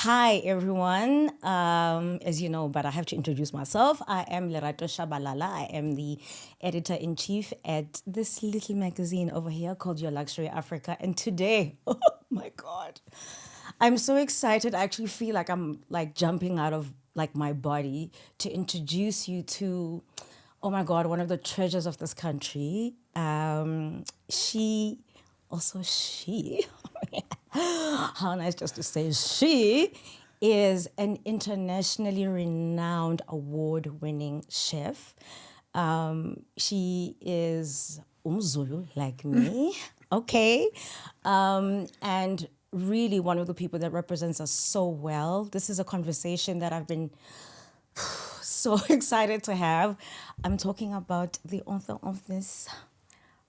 Hi, everyone. As you know, but I have to introduce myself. I am Lerato Shabalala. I am the editor-in-chief at this little magazine over here called Your Luxury Africa. And today, oh my God, I'm so excited. I actually feel like I'm like jumping out of like my body to introduce you to, oh my God, one of the treasures of this country. She, how nice just to say she is an internationally renowned award-winning chef. She is Umzulu like me, okay, and really one of the people that represents us so well. This is a conversation that I've been so excited to have. I'm talking about the author of this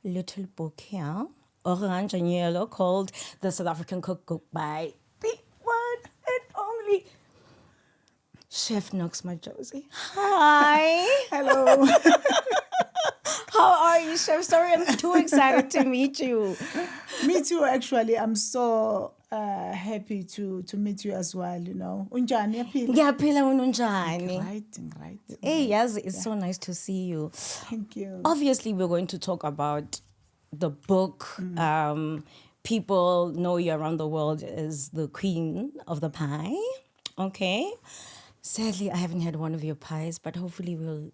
little book here, orange and yellow, called The South African Cookbook by the one and only Chef Nokx Majozi. Hi. Hello. How are you, Chef? Sorry, I'm too excited to meet you. Me too, actually. I'm so happy to meet you as well, Unjani, yaphila? Ngiyaphila wena unjani? Right. Hey, yes, it's so nice to see you. Thank you. Obviously, we're going to talk about the book. People know you around the world as the queen of the pie. Okay. Sadly, I haven't had one of your pies, but hopefully we'll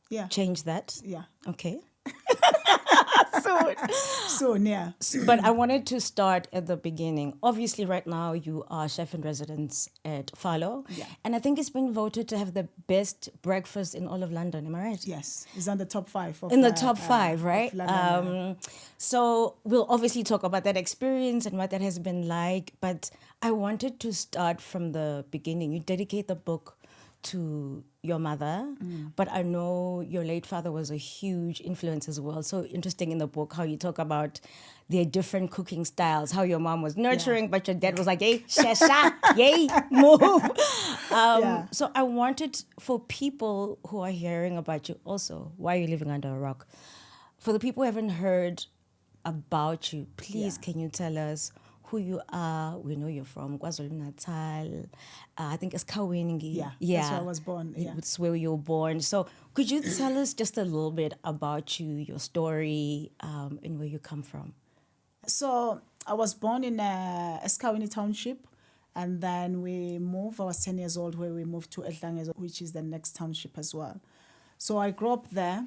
Yeah. change that. Yeah. Okay. Soon, yeah. But I wanted to start at the beginning. Obviously, right now you are chef in residence at Fallow. Yeah. And I think it's been voted to have the best breakfast in all of London. Am I right? Yes. It's on the top 5. In the top 5, right? London, So we'll obviously talk about that experience and what that has been like. But I wanted to start from the beginning. You dedicate the book to your mother, but I know your late father was a huge influence as well. So interesting in the book how you talk about their different cooking styles, how your mom was nurturing, but your dad was like, hey, shasha, yay, move. Yeah. So I wanted for people who are hearing about you also, why are you living under a rock? For the people who haven't heard about you, please can you tell us who you are? We know you're from KwaZulu-Natal. I think it's Kawining. Yeah. That's where I was born. Yeah. It's where you were born. So could you tell us just a little bit about you, your story, and where you come from? So I was born in Eskawini Township, and then we moved. I was 10 years old where we moved to Edlange, which is the next township as well. So I grew up there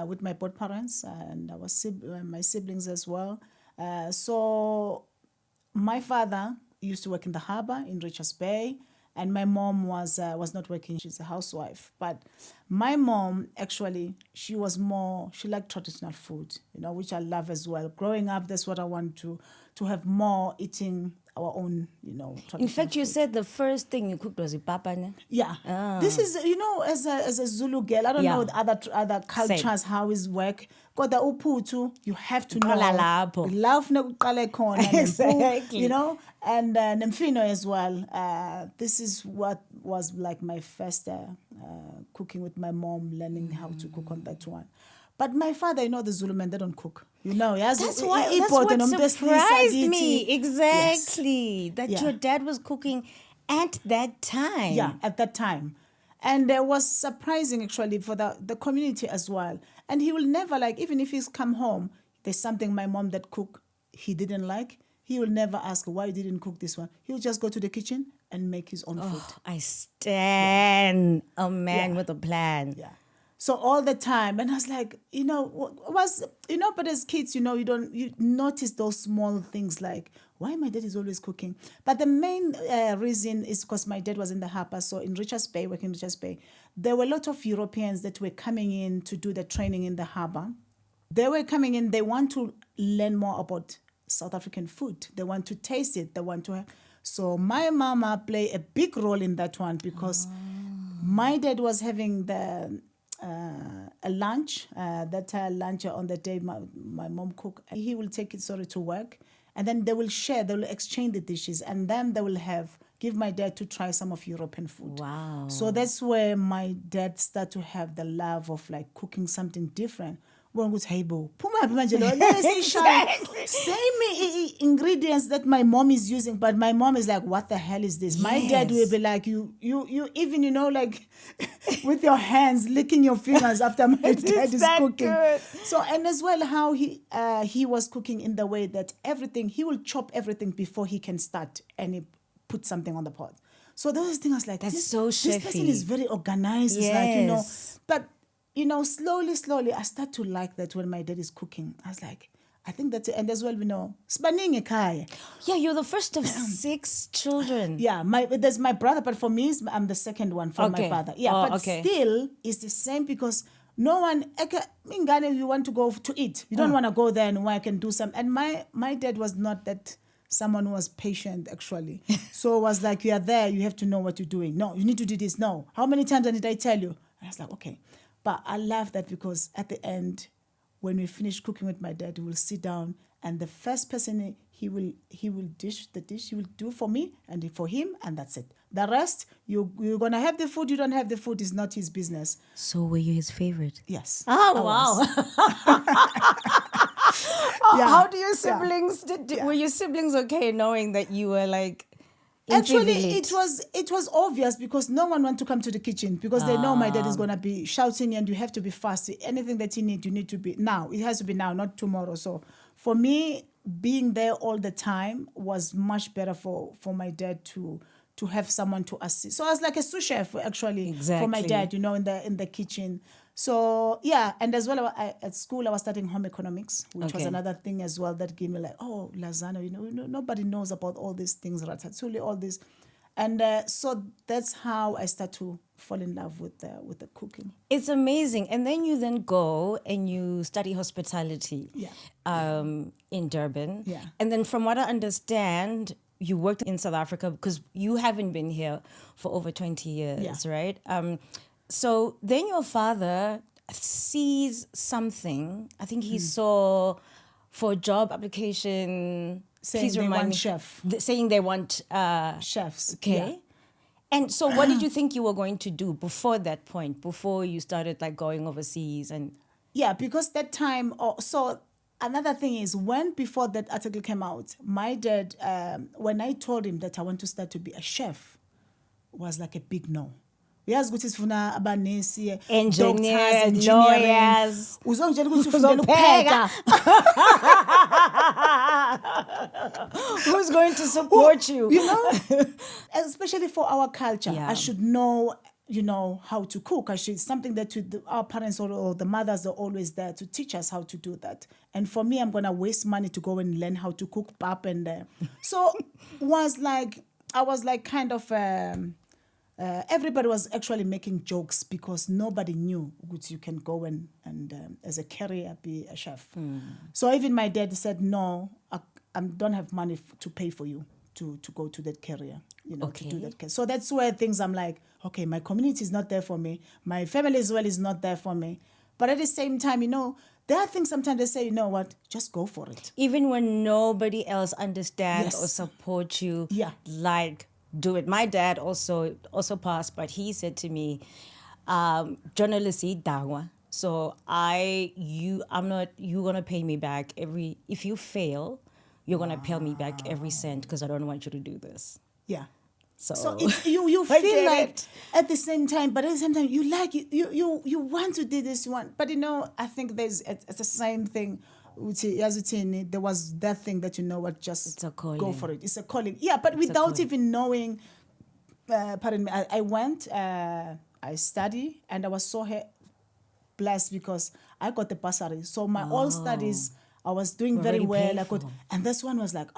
with my both parents and my siblings as well. So my father used to work in the harbour in Richards Bay, and my mom was not working. She's a housewife. But my mom, actually, she liked traditional food, which I love as well. Growing up, that's what I want to have more, eating our own, traditional In fact, you food. said the first thing you cooked was ipapa, ne? Yeah. This is, as a Zulu girl, I don't Yeah. know other cultures how it work. Kodwa uphutu, you have to know. Uqala lapho. Love nekuqale khona, nempu, Exactly. and nemfino as well. This is what was like my first cooking with my mom, learning how to cook on that one. But my father, the Zulu men, they don't cook. That's what surprised me. Exactly. That your dad was cooking at that time. Yeah, at that time. And it was surprising actually for the community as well. And he will never even if he's come home, there's something my mom that cook he didn't like, he will never ask why you didn't cook this one. He'll just go to the kitchen and make his own food. I stand a man with a plan. Yeah. So all the time, and I was like, but as kids, you notice those small things like why my dad is always cooking. But the main reason is because my dad was in the harbour. So in Richards Bay, working in Richards Bay, there were a lot of Europeans that were coming in to do the training in the harbour. They were coming in, they want to learn more about South African food. They want to taste it. They want to. So my mama played a big role in that one because my dad was having a lunch, lunch on the day my mom cook. He will take it to work, and then they will exchange the dishes, and then they will give my dad to try some of European food. Wow. So that's where my dad started to have the love of cooking something different. Bona ukuthi hayibo phuma phi manje lo same ingredients that my mom is using, but my mom is like, what the hell is this? My dad will be like, you even, you know, like with your hands licking your fingers after my dad is cooking. Good. So, and as well how he was cooking in the way that everything, he will chop everything before he can start and he put something on the pot. So those things I was like, That's so this person chefy. is very organized. It's like, you know, Yes. but you know, slowly, I start to like that when my dad is cooking. I was like, I think that's it. And as well, we know, Spaningi ekhaya. Yeah, you're the first of 6 children. Yeah, there's my brother, but for me, I'm the second one from my father. Yeah, but still, it's the same because no one, in Ghana, you want to go to eat. You don't want to go there and work and do something. And my dad was not that someone who was patient, actually. So it was like, you are there, you have to know what you're doing. No, you need to do this. No. How many times did I tell you? And I was like, okay. But I love that because at the end, when we finish cooking with my dad, we will sit down and the first person he will dish the dish he will do for me and for him, and that's it. The rest, you're gonna have the food, you don't have the food is not his business. So were you his favorite? Yes. Oh, I wow. was. Yeah. How do your siblings, were your siblings okay knowing that you were like, Actually, it was obvious because no one want to come to the kitchen because they know my dad is going to be shouting and you have to be fast. Anything that you need to be now. It has to be now, not tomorrow. So for me, being there all the time was much better for my dad to have someone to assist. So I was like a sous chef actually for my dad, you know, in the kitchen. So yeah, and as well at school I was studying home economics, which was another thing as well that gave me like, oh, lasagna, you know, nobody knows about all these things, ratatouille, all this, and so that's how I start to fall in love with the cooking. It's amazing. And then you go and you study hospitality in Durban. Yeah. And then from what I understand, you worked in South Africa because you haven't been here for over 20 years, right? So then your father sees something. I think he saw for a job application. Saying they want chef. Saying they want chefs. Okay. Yeah. And so what did you think you were going to do before that point, before you started like going overseas? And yeah, because that time, so another thing is before that article came out, my dad, when I told him that I want to start to be a chef, was like a big no. Uyazi ukuthi sifuna abanesi, engineers, lawyers, uzongitshela ukuthi ufundela ukupheka. Who's going to support you? You know, especially for our culture, I should know, you know, how to cook. Something that our parents or the mothers are always there to teach us how to do that. And for me, I'm gonna waste money to go and learn how to cook pap and so I was like kind of. Everybody was actually making jokes because nobody knew that you can go and as a career be a chef. So even my dad said, no, I don't have money to pay for you to go to that career, you know, to do that. So that's where things I'm like, okay, my community is not there for me. My family as well is not there for me. But at the same time, you know, there are things sometimes they say, you know what, just go for it. Even when nobody else understands or supports you, like, do it. My dad also passed, but he said to me, journalists dawa. So you're gonna pay me back if you fail, you're gonna pay me back every cent because I don't want you to do this. Yeah. So it's, you feel like at the same time, but at the same time you like it, you want to do this one. But you know, I think it's the same thing. There was that thing that, you know what, just go for it. It's a calling. Yeah, but without even knowing, pardon me, I went, I studied, and I was so blessed because I got the bursary. So my all studies, I was doing very well. And this one was like,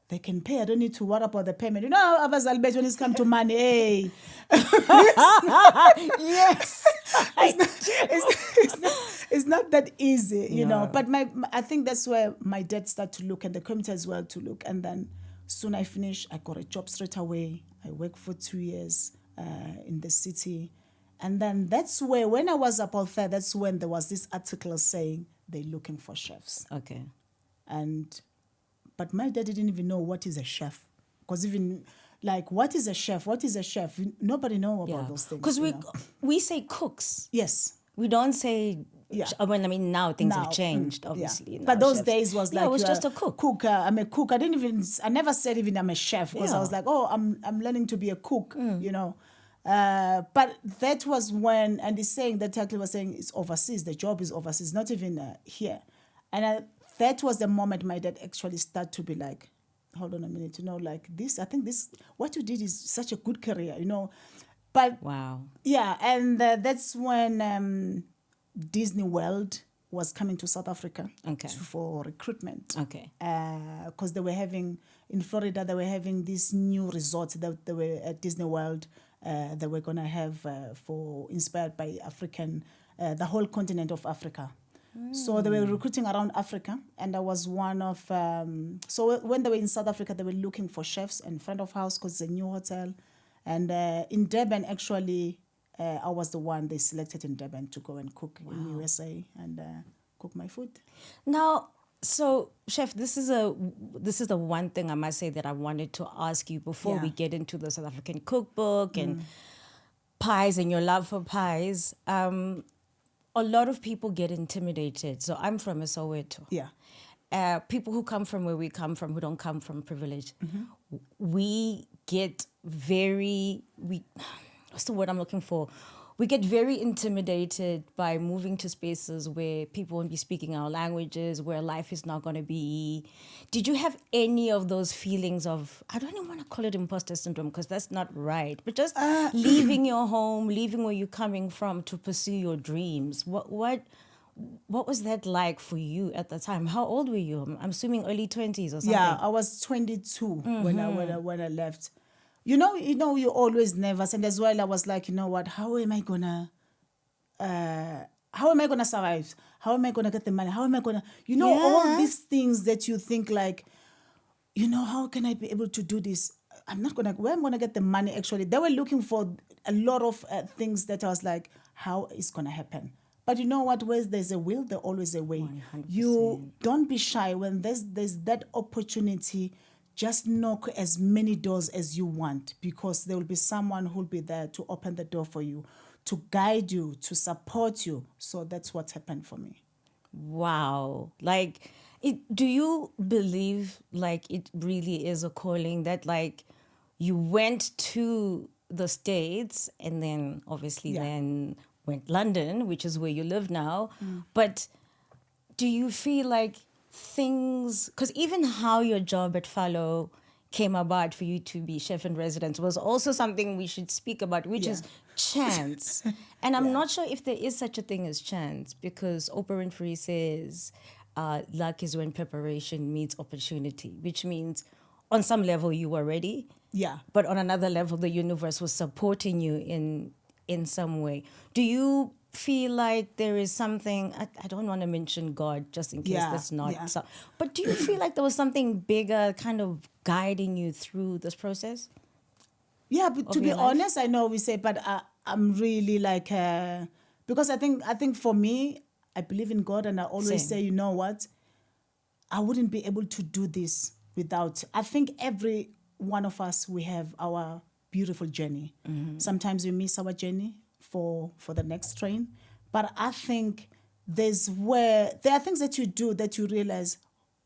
they can pay. I don't need to worry about the payment. You know, when it's come to money, hey. Yes. It's not that easy, you know. But I think that's where my dad started to look and the community as well to look. And then soon I finished, I got a job straight away. I worked for 2 years in the city. And then that's where, when I was about there, that's when there was this article saying they're looking for chefs. Okay. But my dad didn't even know what is a chef. Because even, like, what is a chef? What is a chef? Nobody know about those things. Because we say cooks. Yes. We don't say Yeah. I mean, now things have Now, changed, yeah. obviously. But Now those chefs- days was yeah, like I was you're just a cook. I'm a cook. I never said even I'm a chef because I Yeah. was like, oh, I'm learning to be a cook, you know. But that was when, and he's saying that Takli was saying it's overseas. The job is overseas, not even here. And that was the moment my dad actually started to be like, hold on a minute, you know, like this. I think this what you did is such a good career, you know. But Wow. yeah, and that's when Disney World was coming to South Africa Okay. for recruitment. Okay. Because they were having, in Florida, they were having this new resort that they were at Disney World. They were going to have inspired by African, the whole continent of Africa. So they were recruiting around Africa, and I was one of. So when they were in South Africa, they were looking for chefs and front of house because it's a new hotel. And in Durban, actually, I was the one they selected in Durban to go and cook in USA and cook my food. Now, so chef, this is the one thing I must say that I wanted to ask you before we Yeah. get into the South African cookbook and pies and your love for pies. A lot of people get intimidated. So I'm from a Soweto. Yeah. People who come from where we come from, who don't come from privilege, we get what's the word I'm looking for? We get very intimidated by moving to spaces where people won't be speaking our languages, where life is not going to be. Did you have any of those feelings of, I don't even want to call it imposter syndrome because that's not right, but just leaving your home, leaving where you're coming from to pursue your dreams? What was that like for you at the time? How old were you? I'm assuming early 20s or something. Yeah, I was 22 when I left. You know, you're always nervous, and as well, I was like, you know what? How am I gonna survive? How am I gonna get the money? How am I gonna, all these things that you think like, how can I be able to do this? Where am I gonna get the money? Actually, they were looking for a lot of things that I was like, how is gonna happen? But you know what? Where there's a will, there's always a way. 100%. You don't be shy when there's that opportunity. Just knock as many doors as you want, because there will be someone who will be there to open the door for you, to guide you, to support you. So that's what happened for me. Wow. Like, do you believe like it really is a calling that like you went to the States and then obviously Yeah. then went London, which is where you live now. But do you feel like things, because even how your job at Fallow came about for you to be chef in residence was also something we should speak about, which is chance. And I'm not sure if there is such a thing as chance, because Oprah Winfrey says luck is when preparation meets opportunity, which means on some level you were ready, Yeah. but on another level the universe was supporting you in some way. Do you feel like there is something, I don't want to mention God just in case Yeah, that's not yeah. so, but do you feel like there was something bigger kind of guiding you through this process? Yeah, but to be your life? honest, I know we say, but I'm really like, because I think for me, I believe in God, and I always Same. say, you know what, I wouldn't be able to do this without. I think every one of us, we have our beautiful journey. Sometimes we miss our journey for the next train, but I think there are things that you do that you realize,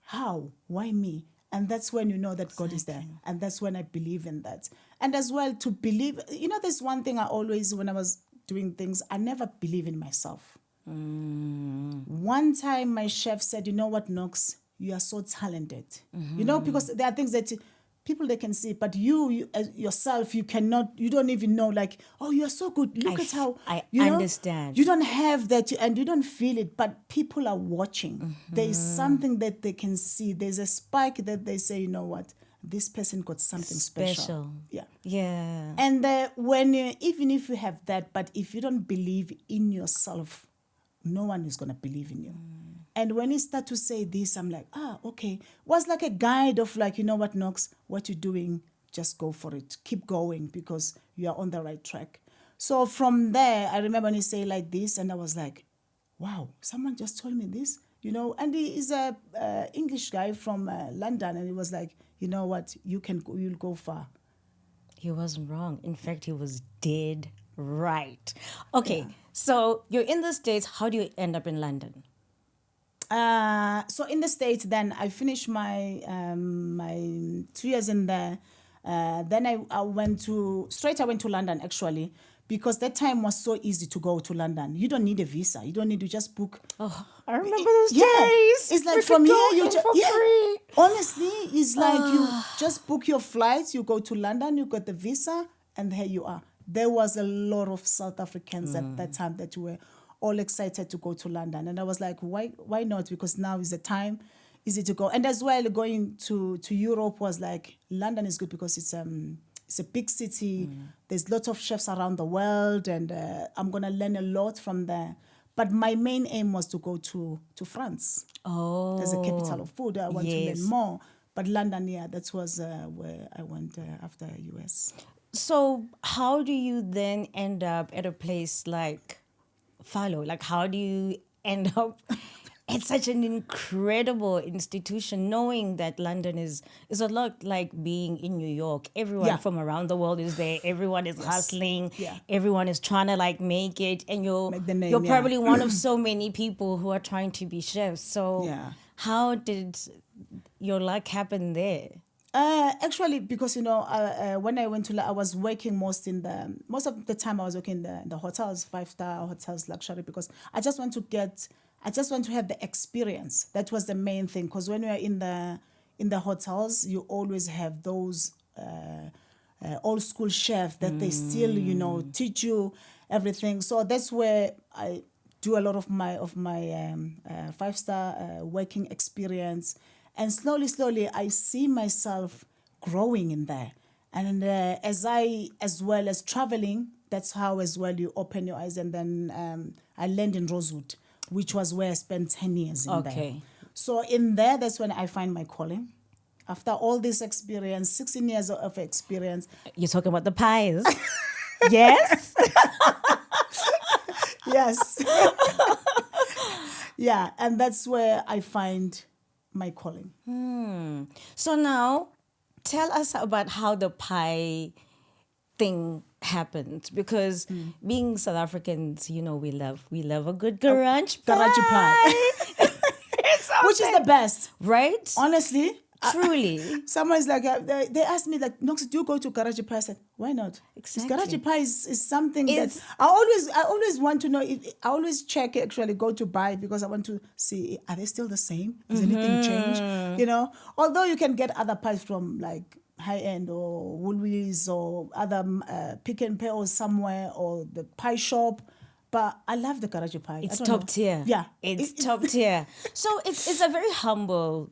how, why me? And that's when you know that God is there. And that's when I believe in that. And as well, to believe, there's one thing I always, when I was doing things, I never believe in myself. One time my chef said, you know what, Nokx, you are so talented. Because there are things that people, they can see, but you as yourself, you don't even know, like, oh, you are so good. Look at how, I you know, understand. you don't have that, and you don't feel it, but people are watching. There is something that they can see. There's a spark that they say, you know what, this person got something special. Yeah. Yeah. And when even if you have that, but if you don't believe in yourself, no one is going to believe in you. And when you start to say this, I'm like, okay. Was like a guide of like, you know what, Nokx, what you're doing, just go for it. Keep going, because you are on the right track. So from there, I remember when you say like this, and I was like, wow, someone just told me this, and he is a English guy from London, and he was like, you know what, you'll go far. He wasn't wrong. In fact, he was dead Right. Okay. So you're in the States. How do you end up in London? So in the States, then I finished my 2 years in there. Then I went to straight. I went to London actually because that time was so easy to go to London. You don't need a visa. You don't need to just book. Oh, I remember those Yeah, days. it's like We from could here go you in just for free. Honestly, it's like you just book your flights. You go to London. You got the visa, and here you are. There was a lot of South Africans at that time that were all excited to go to London. And I was like, why not? Because now is the time, easy to go. And as well, going to Europe was like, London is good because it's a big city. There's lots of chefs around the world, and I'm going to learn a lot from there. But my main aim was to go to France as a capital of food. I want to learn yes. more. But London, yeah, that was where I went after US. So how do you then end up at a place like Fallow? Like, how do you end up at such an incredible institution, knowing that London is a lot like being in New York? Everyone Yeah. from around the world is there. Everyone is hustling. Yeah. Everyone is trying to like make it, and Make the name, you're yeah. probably one of so many people who are trying to be chefs. So Yeah. how did your luck happen there? Actually, because when I went to, I was working most of the time I was working in the hotels, 5-star hotels, luxury, because I just want to have the experience. That was the main thing. Because when you're in the hotels, you always have those old school chefs that they still teach you everything. So that's where I do a lot of my 5-star working experience. And slowly, I see myself growing in there. And as well as traveling, that's how as well you open your eyes. And then I landed in Rosewood, which was where I spent 10 years in there. Okay. So in there, that's when I find my calling. After all this experience, 16 years of experience. You're talking about the pies. Yes. Yes. Yeah, and that's where I find my calling. So now, tell us about how the pie thing happened, because being South Africans, we love a good garage pie. Garage pie. It's Which is the best. right? Honestly. Truly. Someone's like, they asked me, like, Nokx, do you go to garage pie? I said, why not? 'Cause Exactly. garage pie is something It's- that I always want to know. I always check, actually, go to buy, because I want to see, are they still the same? Has anything changed? Although you can get other pies from like high end or Woolworths or other Pick and Pay or somewhere, or the pie shop. But I love the garage pie. It's I don't top know. tier. Yeah. It's top tier. So it's a very humble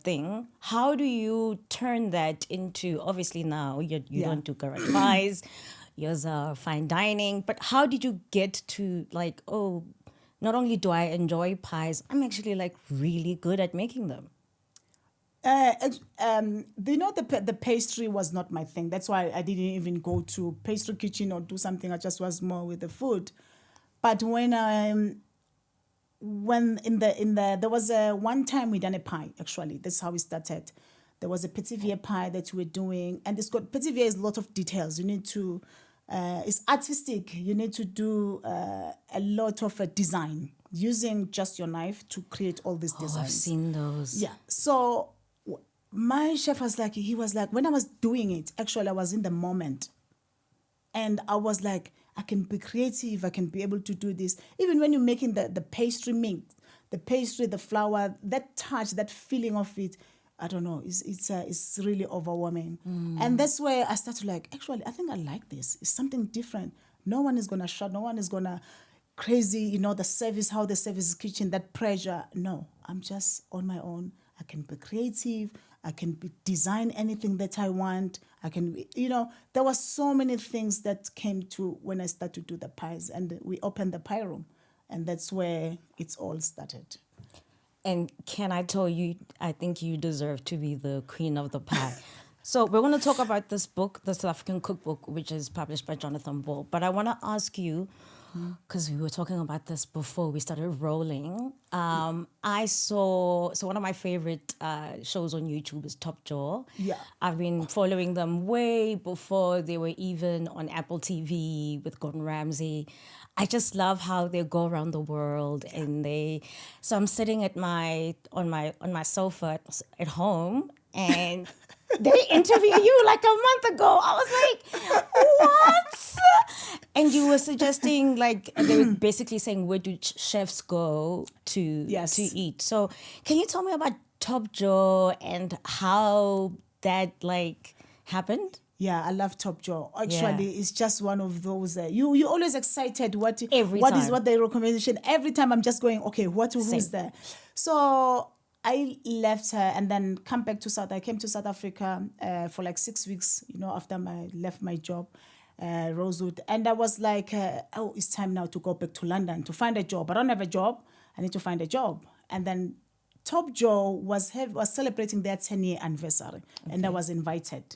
thing. How do you turn that into, obviously now you don't do garage pies, yours are fine dining, but how did you get to like, oh, not only do I enjoy pies, I'm actually like really good at making them? The pastry was not my thing. That's why I didn't even go to pastry kitchen or do something. I just was more with the food. But when there was one time we done a pie. Actually, that's how we started. There was a petit vier pie that we were doing, and petit vier is a lot of details. You need to, it's artistic. You need to do a lot of design using just your knife to create all these designs. I've seen those. Yeah. So my chef was like, when I was doing it, actually, I was in the moment. And I was like, I can be creative. I can be able to do this. Even when you're making the pastry mix, the pastry, the flour, that touch, that feeling of it, I don't know, it's really overwhelming. And that's where I started like, actually, I think I like this. It's something different. No one is going to shout. No one is going to crazy, the service, how the service kitchen, that pressure. No, I'm just on my own. I can be creative. I can design anything that I want. I can, there were so many things that came to when I started to do the pies, and we opened the pie room, and that's where it's all started. And can I tell you, I think you deserve to be the queen of the pie. So we're going to talk about this book, the South African Cookbook, which is published by Jonathan Ball. But I want to ask you, because we were talking about this before we started rolling. I saw, so one of my favorite shows on YouTube is Top Jaw. Yeah. I've been following them way before they were even on Apple TV with Gordon Ramsay. I just love how they go around the world and so I'm sitting at on my sofa at home, and they interview you like a month ago. I was like, what? And you were suggesting, like, they were basically saying, where do chefs go to eat? So can you tell me about Top Jaw and how that, like, happened? Yeah, I love Top Jaw. Actually, it's just one of those. You're always excited. What Time. is what the recommendation? Every time I'm just going, okay, who's there? So I left her and then I came to South Africa for like 6 weeks. After I left my job, Rosewood, and I was like, oh, it's time now to go back to London to find a job. I don't have a job. I need to find a job. And then Top Jaw was celebrating their 10-year anniversary, and I was invited.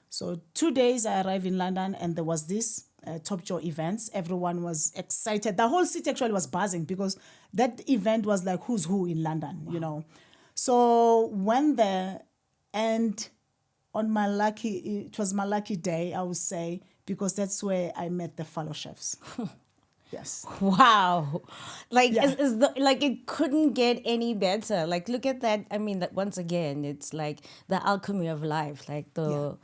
So 2 days I arrived in London, and there was this Top Jaw events. Everyone was excited. The whole city actually was buzzing because that event was like who's who in London, So went there, and it was my lucky day, I would say, because that's where I met the Fallow chefs. Yes. Wow. Like, it couldn't get any better. Like, look at that. I mean, that once again, it's like the alchemy of life, like the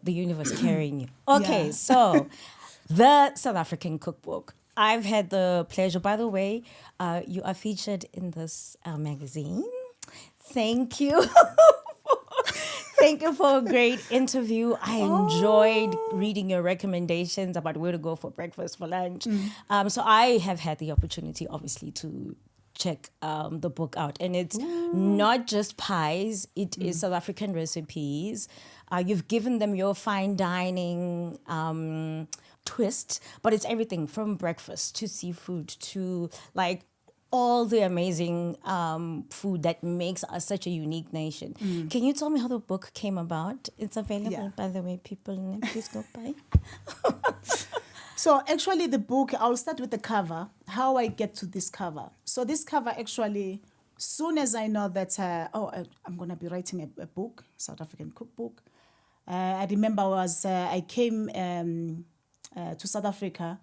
universe carrying you. Okay, so the South African Cookbook. I've had the pleasure, by the way, you are featured in this magazine. Thank you. Thank you for a great interview. I enjoyed reading your recommendations about where to go for breakfast, for lunch. So I have had the opportunity, obviously, to check the book out. And it's not just pies. It is South African recipes. You've given them your fine dining twist, but it's everything from breakfast to seafood to, like, all the amazing food that makes us such a unique nation. Can you tell me how the book came about? It's available, by the way, people. Please go buy. So actually the book, I'll start with the cover, how I get to this cover. So this cover actually, soon as I know that, I'm going to be writing a book, South African Cookbook. I remember I came to South Africa,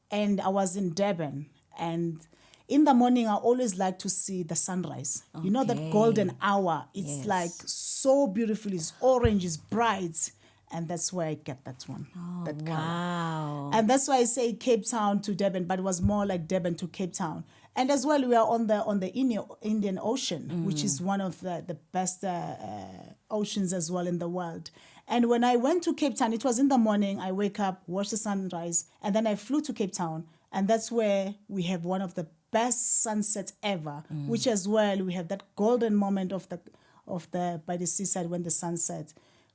and I was in Durban, and in the morning, I always like to see the sunrise. Okay. That golden hour. It's like so beautiful. It's orange, it's bright. And that's where I get that one. That color. Wow. And that's why I say Cape Town to Durban, but it was more like Durban to Cape Town. And as well, we are on the Indian Ocean, which is one of the best oceans as well in the world. And when I went to Cape Town, it was in the morning. I wake up, watch the sunrise, and then I flew to Cape Town. And that's where we have one of the best sunsets ever, which as well we have that golden moment of the by the seaside when the sun sets,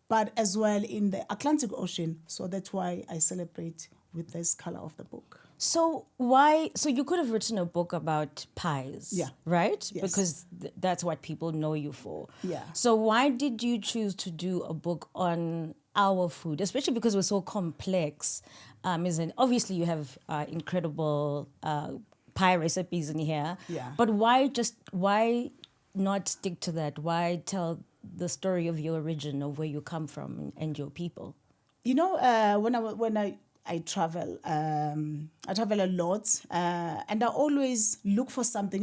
but as well in the Atlantic Ocean. So that's why I celebrate with this color of the book. So you could have written a book about pies, right? Yes. Because that's what people know you for. Yeah. So why did you choose to do a book on our food, especially because we're so complex? Obviously you have incredible pie recipes in here. Yeah. But why not stick to that? Why tell the story of your origin, of where you come from and your people? When I travel, I travel a lot, and I always look for something.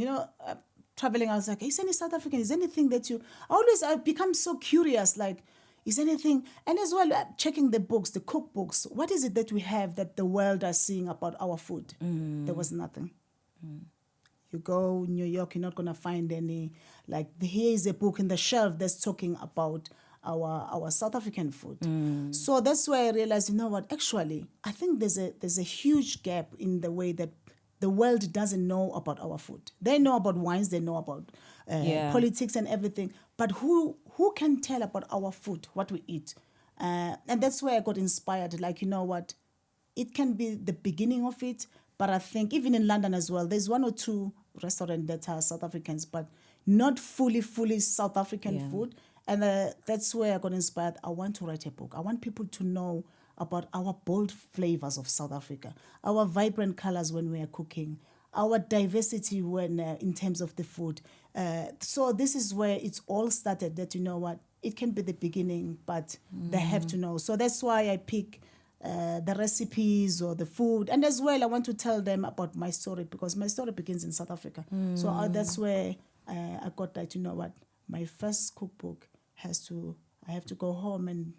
Traveling, I was like, is any South African? Is anything that I become so curious, like, is anything? And as well, checking the books, the cookbooks. What is it that we have that the world are seeing about our food? There was nothing. You go New York, you're not going to find any, like, here is a book in the shelf that's talking about our South African food. So that's why I realized, actually, I think there's a huge gap in the way that the world doesn't know about our food. They know about wines, they know about politics and everything, but who can tell about our food, what we eat? And that's where I got inspired, like, it can be the beginning of it. But I think even in London as well, there's 1 or 2 restaurants that are South Africans, but not fully South African food. And that's where I got inspired. I want to write a book. I want people to know about our bold flavors of South Africa, our vibrant colors when we are cooking, our diversity when in terms of the food. So this is where it's all started, that you know what, it can be the beginning, but they have to know. So that's why I pick the recipes or the food. And as well, I want to tell them about my story, because my story begins in South Africa. So that's where I got that, you know what, my first cookbook I have to go home, and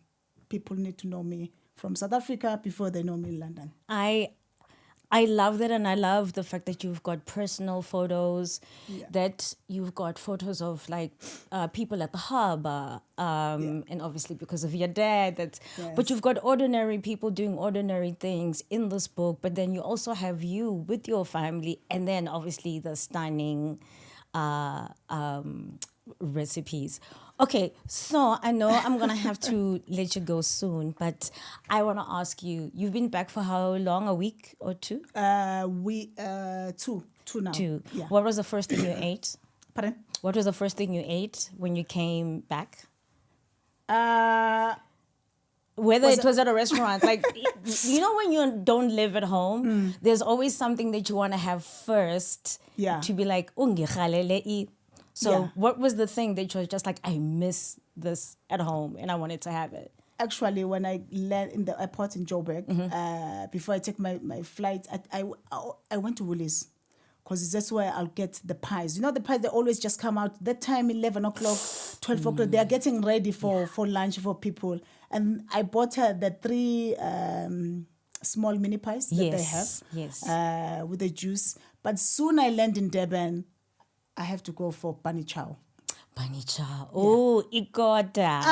people need to know me from South Africa before they know me in London. I love that, and I love the fact that you've got personal photos, that you've got photos of like people at the harbour, and obviously because of your dad. But you've got ordinary people doing ordinary things in this book. But then you also have you with your family, and then obviously the stunning recipes. Okay, so I know I'm gonna have to let you go soon, but I want to ask you, you've been back for how long? A week or two? Two now. Two. Yeah. What was the first thing you ate? Pardon? What was the first thing you ate when you came back? Whether it was at a restaurant, like, you know, when you don't live at home, there's always something that you want to have first to be like, so what was the thing that you was just like, I miss this at home and I wanted to have it? Actually, when I land in the airport in Joburg, before I take my flight, I went to Woolies, because that's where I'll get the pies. You know, the pies, they always just come out that time, 11 o'clock, 12 o'clock. They are getting ready for lunch for people. And I bought her the 3 small mini pies that they have with the juice. But soon I land in Durban, I have to go for Bunny Chow. Bunny Chow. Oh, Ikoda.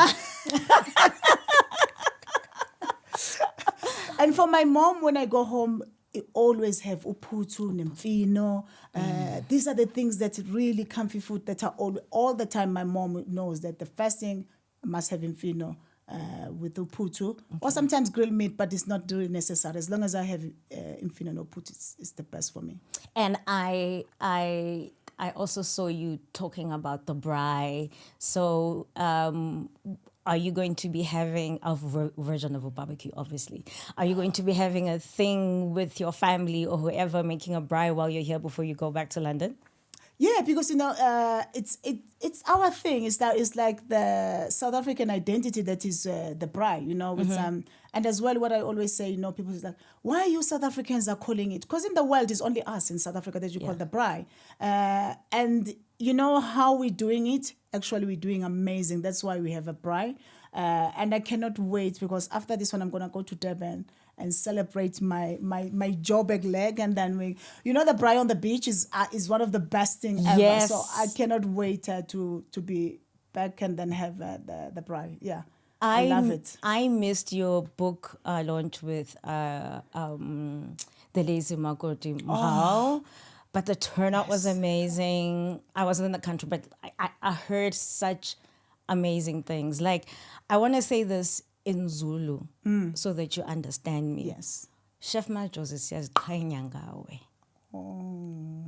And for my mom, when I go home, I always have uputu, nemfino. These are the things that really comfy food that are all the time. My mom knows that the first thing I must have mfino with uputu, or sometimes grilled meat, but it's not really necessary. As long as I have mfino and uputu, it's the best for me. And I also saw you talking about the braai. So are you going to be having a version of a barbecue, obviously? Are you going to be having a thing with your family or whoever making a braai while you're here before you go back to London? Yeah, because, you know, it's our thing. It's like the South African identity that is the braai, you know, with and as well, what I always say, you know, people is like, why you South Africans are calling it? Because in the world, it's only us in South Africa that you call the braai. And you know how we're doing it? Actually, we're doing amazing. That's why we have a braai. And I cannot wait, because after this one, I'm going to go to Durban and celebrate my Joburg leg. And then the braai on the beach is one of the best things ever. Yes. So I cannot wait to be back and then have the braai. Yeah. I love it. I missed your book launch with the Lazy Makoti Mahal, but the turnout was amazing. I wasn't in the country, but I heard such amazing things. Like, I want to say this in Zulu so that you understand me. Yes. Chef Majozi siyaziqhenya ngawe.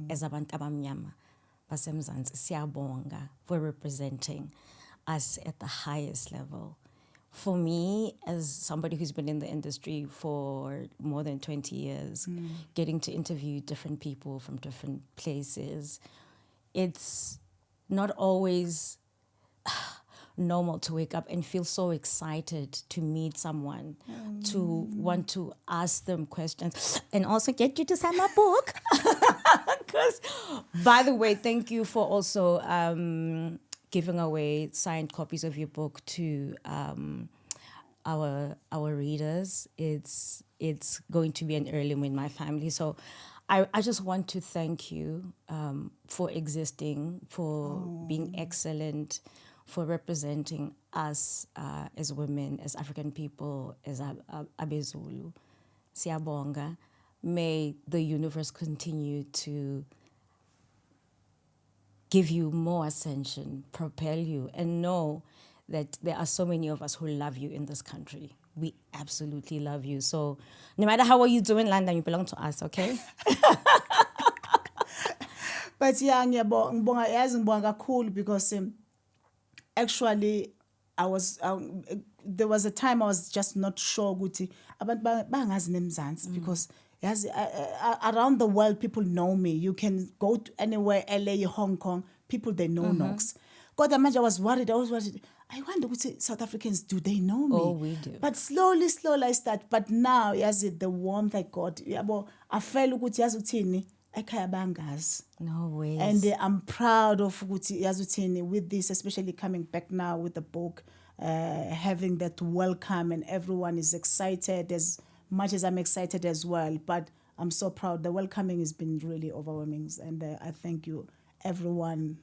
As abantu abamnyama baseMzansi, siyabonga for representing us at the highest level. For me, as somebody who's been in the industry for more than 20 years, getting to interview different people from different places, it's not always normal to wake up and feel so excited to meet someone, to want to ask them questions, and also get you to sign my book. Because, by the way, thank you for also giving away signed copies of your book to our readers. It's going to be an heirloom in my family. So I just want to thank you for existing, for being excellent, for representing us as women, as African people, as Abezulu. Siyabonga. May the universe continue to give you more ascension, propel you, and know that there are so many of us who love you in this country. We absolutely love you. So no matter how well you do in London, you belong to us, okay? But yeah, ngibonga kakhulu, because actually there was a time I was just not sure ukuthi abantu bangazi nemzansi because yazi around the world people know me. You can go to anywhere, LA, Hong Kong, people they know Nokx. Kodwa manje I was worried. I wonder ukuthi South Africans, do they know me? Oh, we do. But slowly I start. But now yazi the warmth I got, yabo I felt ukuthi yazi uthini ekhaya bangazi. No way. And I'm proud of ukuthi yazi uthini with this, especially coming back now with the book, having that welcome and everyone is excited as much as I'm excited as well. But I'm so proud. The welcoming has been really overwhelming, and I thank you, everyone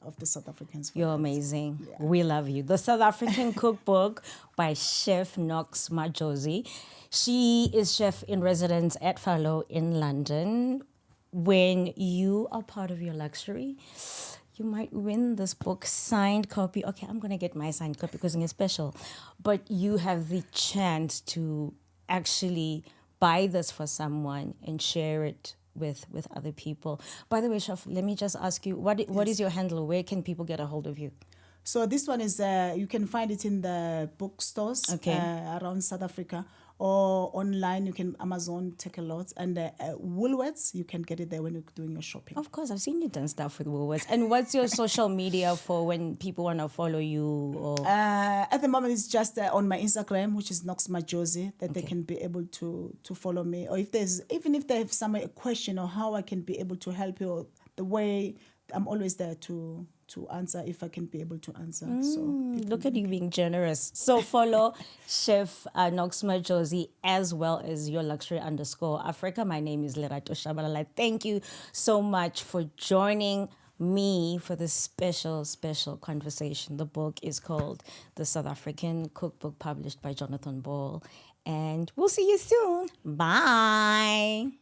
of the South Africans. You're amazing. Yeah. We love you. The South African Cookbook by Chef Nokx Majozi. She is chef in residence at Fallow in London. When you are part of your luxury, you might win this book, signed copy. Okay, I'm going to get my signed copy because it's special. But you have the chance to actually buy this for someone and share it with other people. By the way, Chef, let me just ask you, what is your handle? Where can people get a hold of you? So this one is, you can find it in the bookstores around South Africa, or online. You can Amazon, take a lot, and Woolworths, you can get it there when you're doing your shopping. Of course, I've seen you done stuff with Woolworths. And what's your social media for when people want to follow you? Or at the moment, it's just on my Instagram, which is Nokx Majozi, that they can be able to follow me. Or if even if they have a question or how I can be able to help you, or the way, I'm always there to answer if I can be able to answer. So look at you being generous. So follow Chef Nokx Majozi as well as your luxury _Africa. My name is Lerato Shabalala. Thank you so much for joining me for this special conversation. The book is called The South African Cookbook, published by Jonathan Ball. And we'll see you soon. Bye.